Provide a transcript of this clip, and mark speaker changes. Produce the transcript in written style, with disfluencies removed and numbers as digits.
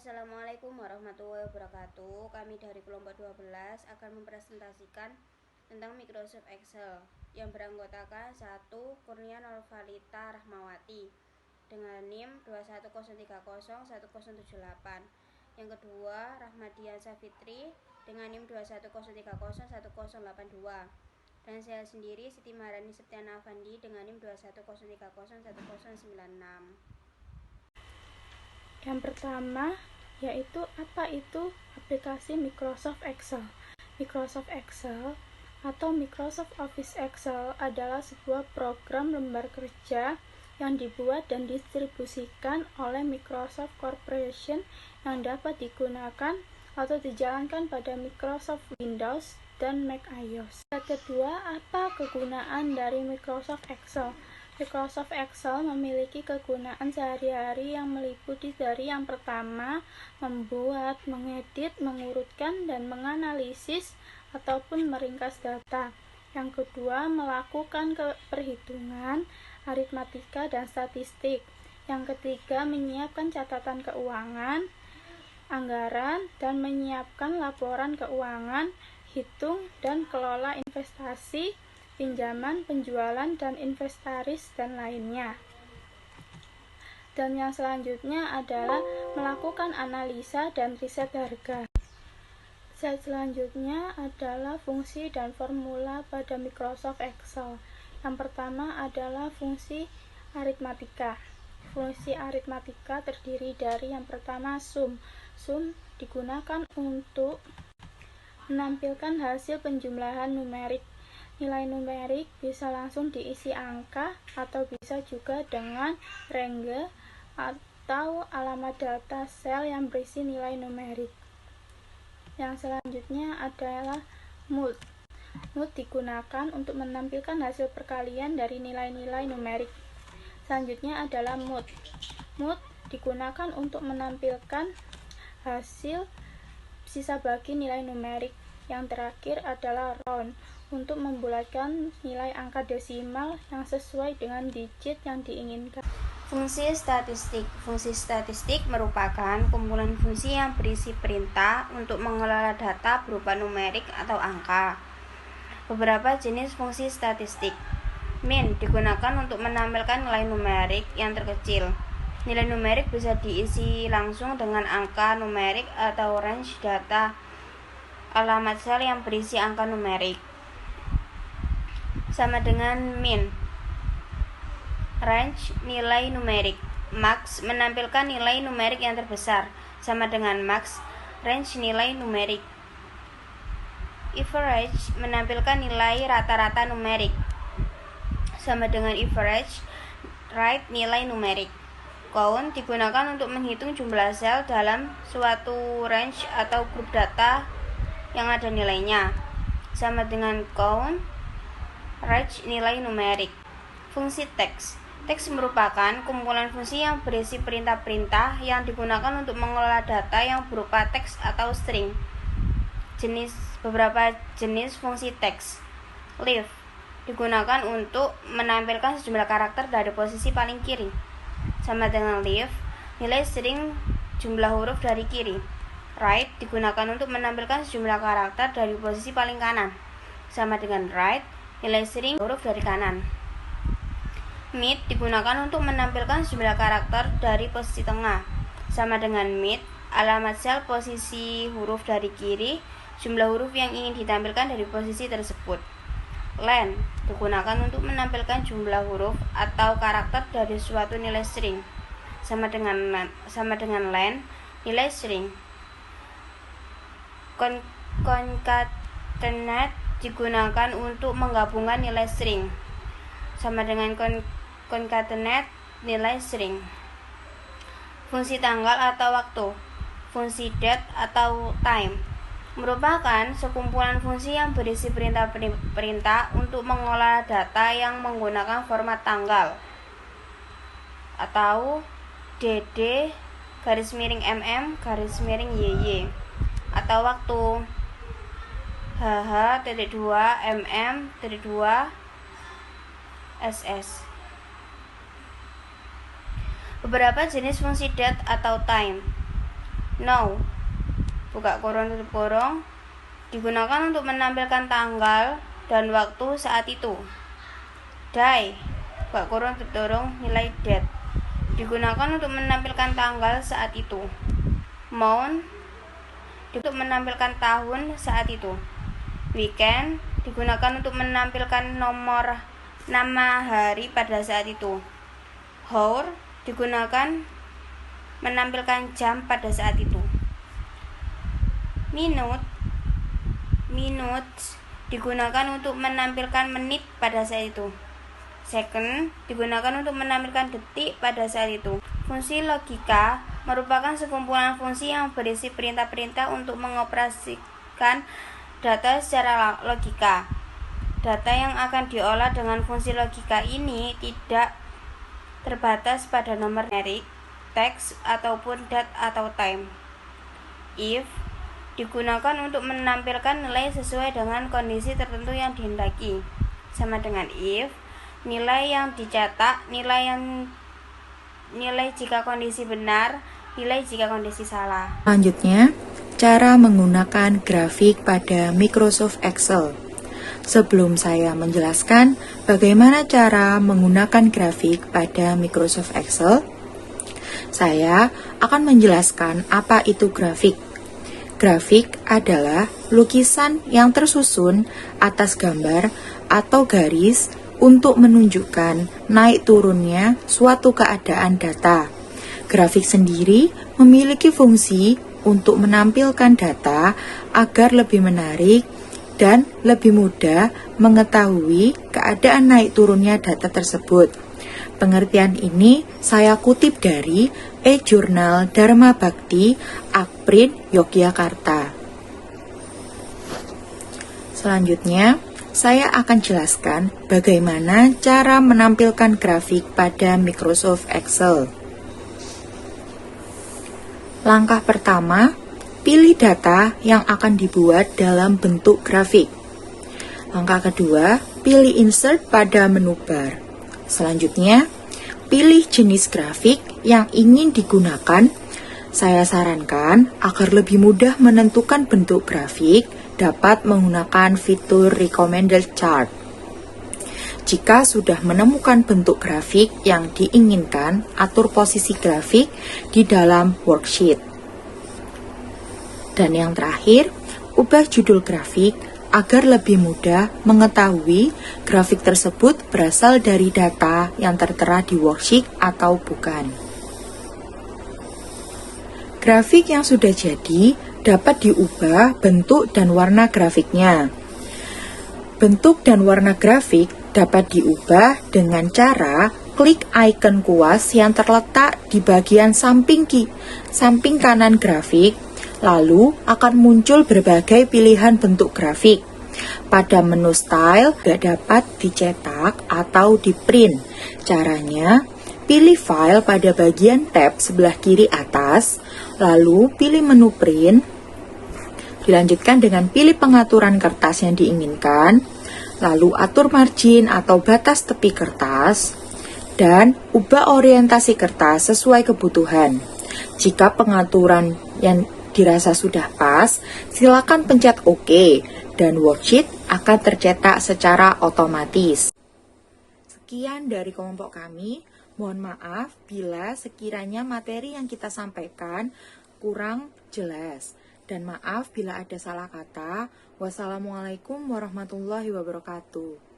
Speaker 1: Assalamualaikum warahmatullahi wabarakatuh. Kami dari kelompok 12 akan mempresentasikan tentang Microsoft Excel yang beranggotakan 1. Kurnia Nurvalita Rahmawati dengan NIM 210301078. Yang kedua, Rahmadian Safitri dengan NIM 210301082. Dan saya sendiri Siti Maharani Septiana Avandi dengan NIM 210301096.
Speaker 2: Yang pertama yaitu apa itu aplikasi Microsoft Excel. Microsoft Excel atau Microsoft Office Excel adalah sebuah program lembar kerja yang dibuat dan didistribusikan oleh Microsoft Corporation yang dapat digunakan atau dijalankan pada Microsoft Windows dan Mac iOS. Yang kedua, apa kegunaan dari Microsoft Excel? Microsoft Excel memiliki kegunaan sehari-hari yang meliputi dari yang pertama, membuat, mengedit, mengurutkan, dan menganalisis ataupun meringkas data. Yang kedua, melakukan perhitungan, aritmatika, dan statistik. Yang ketiga, menyiapkan catatan keuangan, anggaran, dan menyiapkan laporan keuangan, hitung, dan kelola investasi, pinjaman, penjualan, dan inventaris, dan lainnya. Dan yang selanjutnya adalah melakukan analisa dan riset harga. Slide selanjutnya adalah fungsi dan formula pada Microsoft Excel. Yang pertama adalah fungsi aritmatika. Fungsi aritmatika terdiri dari yang pertama sum. Sum digunakan untuk menampilkan hasil penjumlahan numerik. Nilai numerik bisa langsung diisi angka atau bisa juga dengan range atau alamat data sel yang berisi nilai numerik. Yang selanjutnya adalah MULT. MULT digunakan untuk menampilkan hasil perkalian dari nilai-nilai numerik. Selanjutnya adalah MUT. MUT digunakan untuk menampilkan hasil sisa bagi nilai numerik. Yang terakhir adalah round untuk membulatkan nilai angka desimal yang sesuai dengan digit yang diinginkan.
Speaker 1: Fungsi statistik. Fungsi statistik merupakan kumpulan fungsi yang berisi perintah untuk mengelola data berupa numerik atau angka. Beberapa jenis fungsi statistik. Min digunakan untuk menampilkan nilai numerik yang terkecil. Nilai numerik bisa diisi langsung dengan angka numerik atau range data alamat sel yang berisi angka numerik. Sama dengan min. Range nilai numerik. Max menampilkan nilai numerik yang terbesar, sama dengan max range nilai numerik. Average menampilkan nilai rata-rata numerik, sama dengan average right nilai numerik. Count digunakan untuk menghitung jumlah sel dalam suatu range atau grup data yang ada nilainya, sama dengan count range nilai numerik. Fungsi teks. Teks merupakan kumpulan fungsi yang berisi perintah-perintah yang digunakan untuk mengelola data yang berupa teks atau string. Beberapa jenis fungsi teks. Leaf digunakan untuk menampilkan sejumlah karakter dari posisi paling kiri, sama dengan leaf nilai string jumlah huruf dari kiri. Right digunakan untuk menampilkan sejumlah karakter dari posisi paling kanan, sama dengan right nilai string huruf dari kanan. Mid digunakan untuk menampilkan sejumlah karakter dari posisi tengah, sama dengan mid alamat sel posisi huruf dari kiri, jumlah huruf yang ingin ditampilkan dari posisi tersebut. Len digunakan untuk menampilkan jumlah huruf atau karakter dari suatu nilai string, sama dengan len nilai string. Concatenate digunakan untuk menggabungkan nilai string, sama dengan concatenate nilai string. Fungsi tanggal atau waktu. Fungsi date atau time merupakan sekumpulan fungsi yang berisi perintah-perintah untuk mengolah data yang menggunakan format tanggal atau dd -mm/yy atau waktu hh-2mm-2ss. Beberapa jenis fungsi date atau time. Now, buka kurung tutup kurung, digunakan untuk menampilkan tanggal dan waktu saat itu. Die, buka kurung tutup kurung, nilai date, digunakan untuk menampilkan tanggal saat itu. Month, untuk menampilkan tahun saat itu. Weekend, digunakan untuk menampilkan nama hari pada saat itu. Hour, digunakan menampilkan jam pada saat itu. Minutes, digunakan untuk menampilkan menit pada saat itu. Second, digunakan untuk menampilkan detik pada saat itu. Fungsi logika merupakan sekumpulan fungsi yang berisi perintah-perintah untuk mengoperasikan data secara logika. Data yang akan diolah dengan fungsi logika ini tidak terbatas pada nomor numerik, teks, ataupun date atau time. If, digunakan untuk menampilkan nilai sesuai dengan kondisi tertentu yang dihendaki. Sama dengan if, nilai yang dicetak, nilai jika kondisi benar, nilai jika kondisi salah.
Speaker 3: Selanjutnya, cara menggunakan grafik pada Microsoft Excel. Sebelum saya menjelaskan bagaimana cara menggunakan grafik pada Microsoft Excel, saya akan menjelaskan apa itu grafik. Grafik adalah lukisan yang tersusun atas gambar atau garis untuk menunjukkan naik turunnya suatu keadaan data. Grafik sendiri memiliki fungsi untuk menampilkan data agar lebih menarik dan lebih mudah mengetahui keadaan naik turunnya data tersebut. Pengertian ini saya kutip dari e-Jurnal Dharma Bhakti, Akprin, Yogyakarta. Selanjutnya, saya akan jelaskan bagaimana cara menampilkan grafik pada Microsoft Excel. Langkah pertama, pilih data yang akan dibuat dalam bentuk grafik. Langkah kedua, pilih insert pada menu bar. Selanjutnya, pilih jenis grafik yang ingin digunakan. Saya sarankan agar lebih mudah menentukan bentuk grafik, dapat menggunakan fitur Recommended Chart. Jika sudah menemukan bentuk grafik yang diinginkan, atur posisi grafik di dalam worksheet. Dan yang terakhir, ubah judul grafik agar lebih mudah mengetahui grafik tersebut berasal dari data yang tertera di worksheet atau bukan. Grafik yang sudah jadi dapat diubah bentuk dan warna grafiknya. Bentuk dan warna grafik dapat diubah dengan cara klik icon kuas yang terletak di bagian samping kanan grafik. Lalu akan muncul berbagai pilihan bentuk grafik. Pada menu style dapat dicetak atau di-print. Caranya, pilih file pada bagian tab sebelah kiri atas, lalu pilih menu print. Dilanjutkan dengan pilih pengaturan kertas yang diinginkan, lalu atur margin atau batas tepi kertas, dan ubah orientasi kertas sesuai kebutuhan. Jika pengaturan yang dirasa sudah pas, silakan pencet OK dan worksheet akan tercetak secara otomatis. Sekian dari kelompok kami. Mohon maaf bila sekiranya materi yang kita sampaikan kurang jelas. Dan maaf bila ada salah kata. Wassalamualaikum warahmatullahi wabarakatuh.